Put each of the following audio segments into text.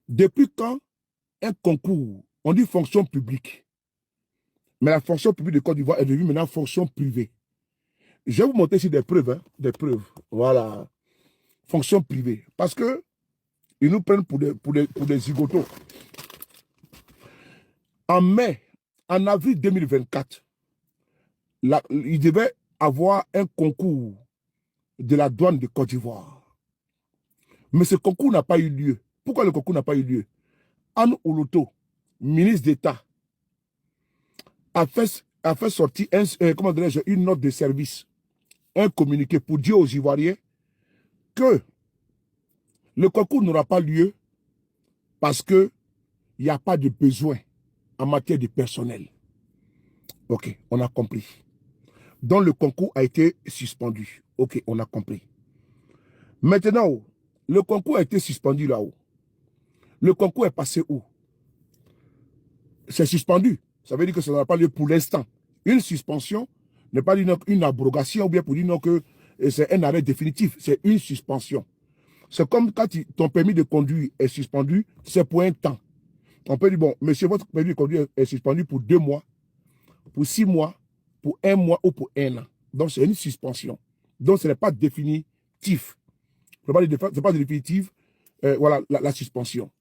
Depuis quand un concours, on dit fonction publique, mais la fonction publique de Côte d'Ivoire est devenue maintenant fonction privée. Je vais vous montrer ici des preuves, hein, des preuves. Voilà. Fonction privée. Parce que ils nous prennent pour des zigotos. En avril 2024, il devait avoir un concours de la douane de Côte d'Ivoire. Mais ce concours n'a pas eu lieu. Pourquoi le concours n'a pas eu lieu? Anne Oloto, ministre d'État, a fait sortir une note de service, un communiqué pour dire aux Ivoiriens que le concours n'aura pas lieu parce qu'il n'y a pas de besoin en matière de personnel. Ok, on a compris. Donc le concours a été suspendu. Ok, on a compris. Maintenant, le concours a été suspendu là-haut. Le concours est passé où? C'est suspendu. Ça veut dire que ça n'aura pas lieu pour l'instant. Une suspension n'est pas une abrogation ou bien pour dire non que c'est un arrêt définitif. C'est une suspension. C'est comme quand ton permis de conduire est suspendu, c'est pour un temps. On peut dire, bon, monsieur, votre permis de conduire est suspendu pour 2 mois, pour 6 mois, pour 1 mois ou pour 1 an. Donc, c'est une suspension. Donc, ce n'est pas définitif. Ce n'est pas définitif, voilà, la suspension.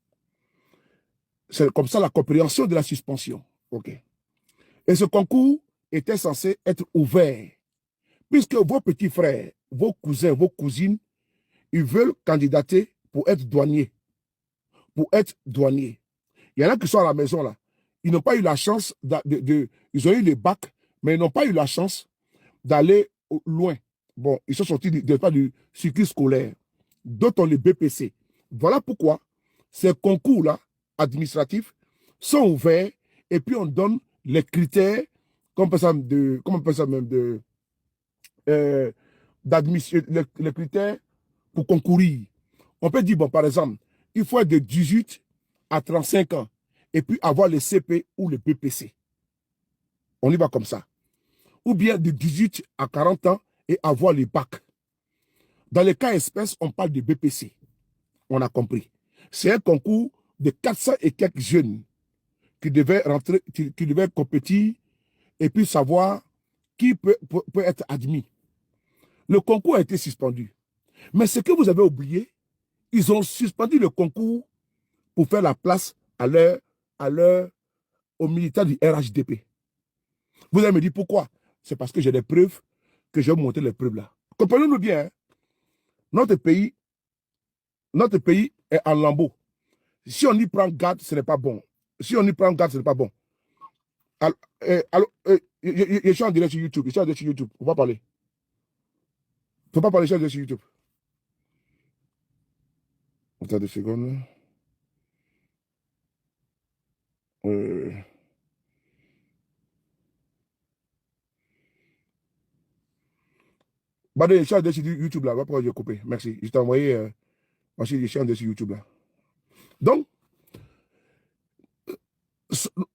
C'est comme ça la compréhension de la suspension. OK. Et ce concours était censé être ouvert, puisque vos petits frères, vos cousins, vos cousines, ils veulent candidater pour être douaniers. Pour être douaniers. Il y en a qui sont à la maison là. Ils n'ont pas eu la chance ils ont eu les bacs, mais ils n'ont pas eu la chance d'aller loin. Bon, ils sont sortis du circuit scolaire. D'autres ont les BPC. Voilà pourquoi ces concours-là, administratifs, sont ouverts et puis on donne les critères, comment on peut ça même, d'admission, les critères pour concourir. On peut dire, bon, par exemple, il faut être de 18 à 35 ans et puis avoir le CP ou le BPC. On y va comme ça. Ou bien de 18 à 40 ans et avoir les bacs. Dans les cas espèces, on parle de BPC. On a compris. C'est un concours de 400 et quelques jeunes qui devaient rentrer, qui devaient compétir et puis savoir qui peut être admis. Le concours a été suspendu. Mais ce que vous avez oublié, ils ont suspendu le concours pour faire la place aux militants du RHDP. Vous allez me dire pourquoi? C'est parce que j'ai des preuves que je vais vous montrer les preuves là. Comprenez-nous bien, hein? Notre pays est en lambeaux. Si on y prend garde, ce n'est pas bon. Si on y prend garde, ce n'est pas bon. Je suis en direct sur YouTube. Je suis en direct sur YouTube. On va parler. Il ne faut pas parler, je suis en direct sur YouTube. Attends 2 secondes. Je suis en direct sur YouTube là. Pourquoi j'ai coupé? Merci. Je t'ai envoyé. Je suis en direct sur YouTube là. Donc,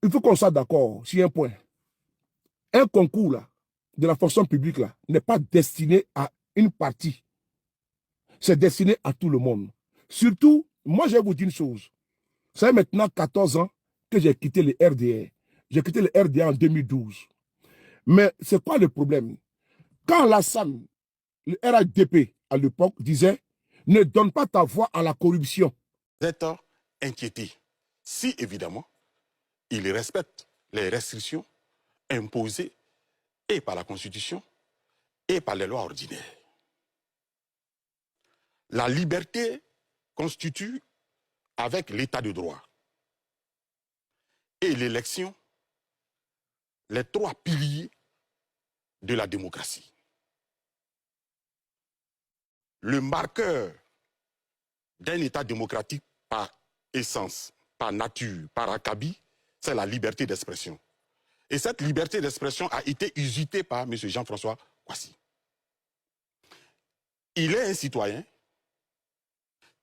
il faut qu'on soit d'accord sur un point. Un concours là, de la fonction publique là, n'est pas destiné à une partie. C'est destiné à tout le monde. Surtout, moi je vais vous dire une chose. Ça fait maintenant 14 ans que j'ai quitté le RDR. J'ai quitté le RDR en 2012. Mais c'est quoi le problème? Quand Alassane, le RHDP à l'époque, disait « Ne donne pas ta voix à la corruption ». Vous êtes inquiété si, évidemment, il respecte les restrictions imposées et par la Constitution et par les lois ordinaires. La liberté constitue, avec l'état de droit et l'élection, les 3 piliers de la démocratie. Le marqueur d'un état démocratique par essence, par nature, par acabit, c'est la liberté d'expression. Et cette liberté d'expression a été usitée par M. Jean-François Kouassi. Il est un citoyen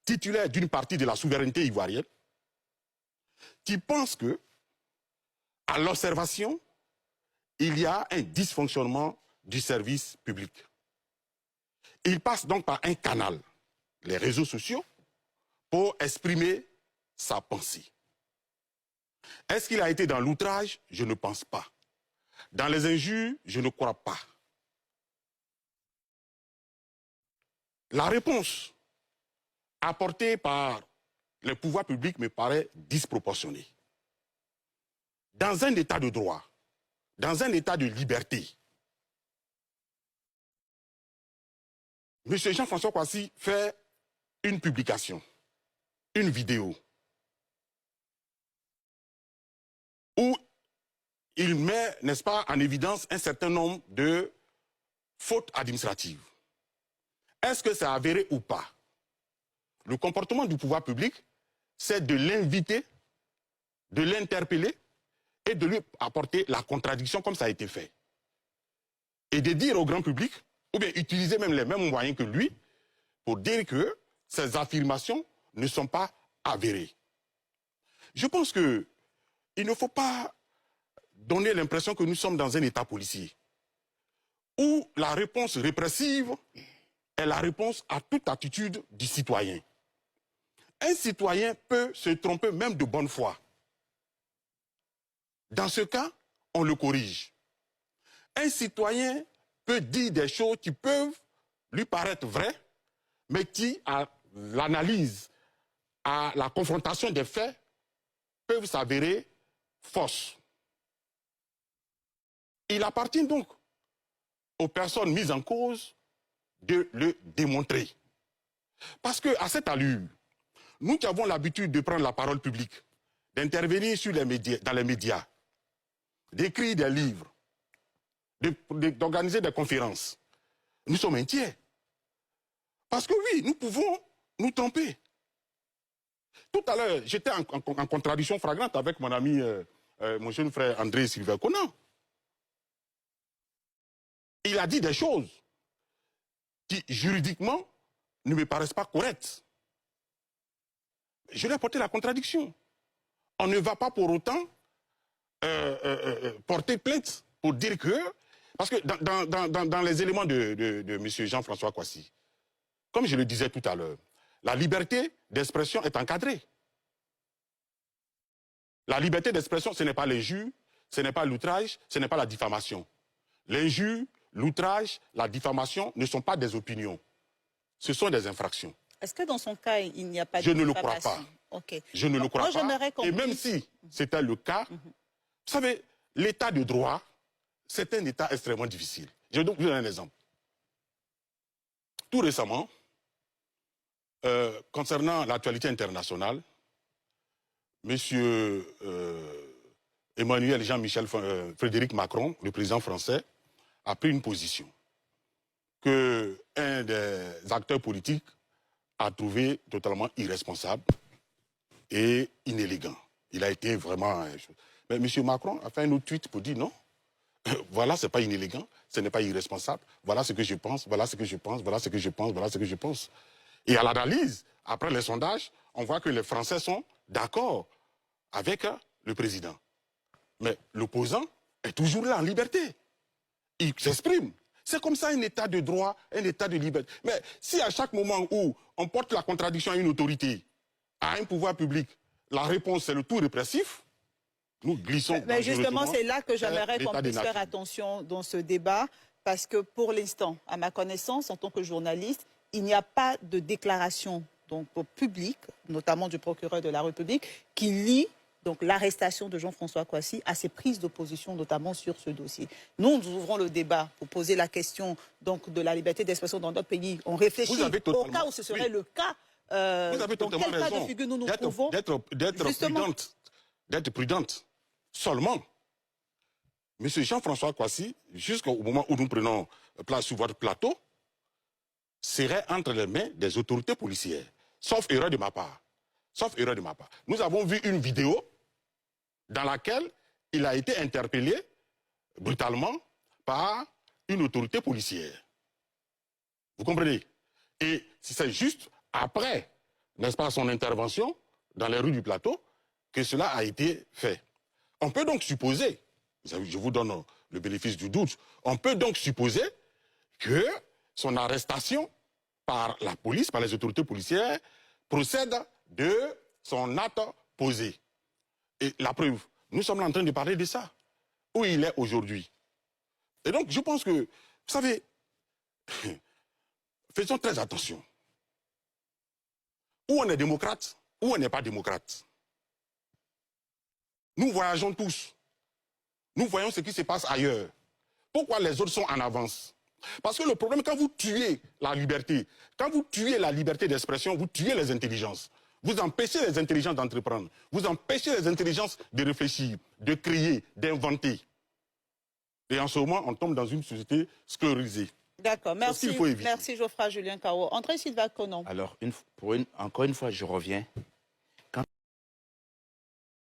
titulaire d'une partie de la souveraineté ivoirienne qui pense que, à l'observation, il y a un dysfonctionnement du service public. Il passe donc par un canal, les réseaux sociaux, pour exprimer sa pensée. Est-ce qu'il a été dans l'outrage? Je ne pense pas. Dans les injures, je ne crois pas. La réponse apportée par les pouvoirs publics me paraît disproportionnée. Dans un état de droit, dans un état de liberté, M. Jean-François Kouassi fait une publication, une vidéo, où il met, n'est-ce pas, en évidence un certain nombre de fautes administratives. Est-ce que c'est avéré ou pas? Le comportement du pouvoir public, c'est de l'inviter, de l'interpeller et de lui apporter la contradiction comme ça a été fait. Et de dire au grand public, ou bien utiliser même les mêmes moyens que lui, pour dire que ces affirmations ne sont pas avérées. Je pense qu'il ne faut pas donner l'impression que nous sommes dans un état policier, où la réponse répressive est la réponse à toute attitude du citoyen. Un citoyen peut se tromper même de bonne foi. Dans ce cas, on le corrige. Un citoyen peut dire des choses qui peuvent lui paraître vraies, mais qui, à l'analyse, à la confrontation des faits, peuvent s'avérer fausses. Il appartient donc aux personnes mises en cause de le démontrer. Parce qu'à cette allure, nous qui avons l'habitude de prendre la parole publique, d'intervenir dans les médias, d'écrire des livres, d'organiser des conférences, nous sommes inquiets. Parce que oui, nous pouvons nous tromper. Tout à l'heure, j'étais en contradiction flagrante avec mon ami, mon jeune frère André Sylvain Conan. Il a dit des choses qui, juridiquement, ne me paraissent pas correctes. Je lui ai apporté la contradiction. On ne va pas pour autant porter plainte pour dire que... Parce que dans les éléments de M. Jean-François Kouassi, comme je le disais tout à l'heure, la liberté d'expression est encadrée. La liberté d'expression, ce n'est pas l'injure, ce n'est pas l'outrage, ce n'est pas la diffamation. L'injure, l'outrage, la diffamation ne sont pas des opinions. Ce sont des infractions. Est-ce que dans son cas, il n'y a pas de diffamation? Je ne le crois pas. Okay. Je ne le crois pas. Et même si c'était le cas, vous savez, l'état de droit, c'est un état extrêmement difficile. Je vais donc vous donner un exemple. Tout récemment, concernant l'actualité internationale, M. Emmanuel Jean-Michel Frédéric Macron, le président français, a pris une position que un des acteurs politiques a trouvé totalement irresponsable et inélégant. Il a été vraiment... Mais M. Macron a fait un autre tweet pour dire non, voilà, ce n'est pas inélégant, ce n'est pas irresponsable, voilà ce que je pense, voilà ce que je pense, voilà ce que je pense, voilà ce que je pense. Et à l'analyse, après les sondages, on voit que les Français sont d'accord avec le président. Mais l'opposant est toujours là en liberté. Il s'exprime. C'est comme ça un état de droit, un état de liberté. Mais si à chaque moment où on porte la contradiction à une autorité, à un pouvoir public, la réponse c'est le tout répressif, nous glissons. Mais justement, c'est là que j'aimerais qu'on puisse faire attention dans ce débat, parce que pour l'instant, à ma connaissance, en tant que journaliste, il n'y a pas de déclaration donc, publique, notamment du procureur de la République, qui lie donc l'arrestation de Jean-François Kouassi à ses prises d'opposition, notamment sur ce dossier. Nous ouvrons le débat pour poser la question donc, de la liberté d'expression dans notre pays. On réfléchit au cas où ce serait le cas. Vous avez dans quel cas de figure nous nous trouvons d'être prudente. Seulement, M. Jean-François Kouassi, jusqu'au moment où nous prenons place sur votre plateau, serait entre les mains des autorités policières. Sauf erreur de ma part. Sauf erreur de ma part. Nous avons vu une vidéo dans laquelle il a été interpellé brutalement par une autorité policière. Vous comprenez? Et c'est juste après, n'est-ce pas, son intervention dans les rues du plateau, que cela a été fait. On peut donc supposer, je vous donne le bénéfice du doute, on peut donc supposer que son arrestation par la police, par les autorités policières, procède de son acte posé. Et la preuve, nous sommes en train de parler de ça. Où il est aujourd'hui. Et donc, je pense que, vous savez, faisons très attention. Ou on est démocrate, ou on n'est pas démocrate. Nous voyageons tous. Nous voyons ce qui se passe ailleurs. Pourquoi les autres sont en avance? Parce que le problème, quand vous tuez la liberté d'expression, vous tuez les intelligences. Vous empêchez les intelligences d'entreprendre. Vous empêchez les intelligences de réfléchir, de créer, d'inventer. Et en ce moment, on tombe dans une société sclérisée. D'accord, merci. Merci Geoffroy Julien Kao. André Silva Conon. Alors, encore une fois, je reviens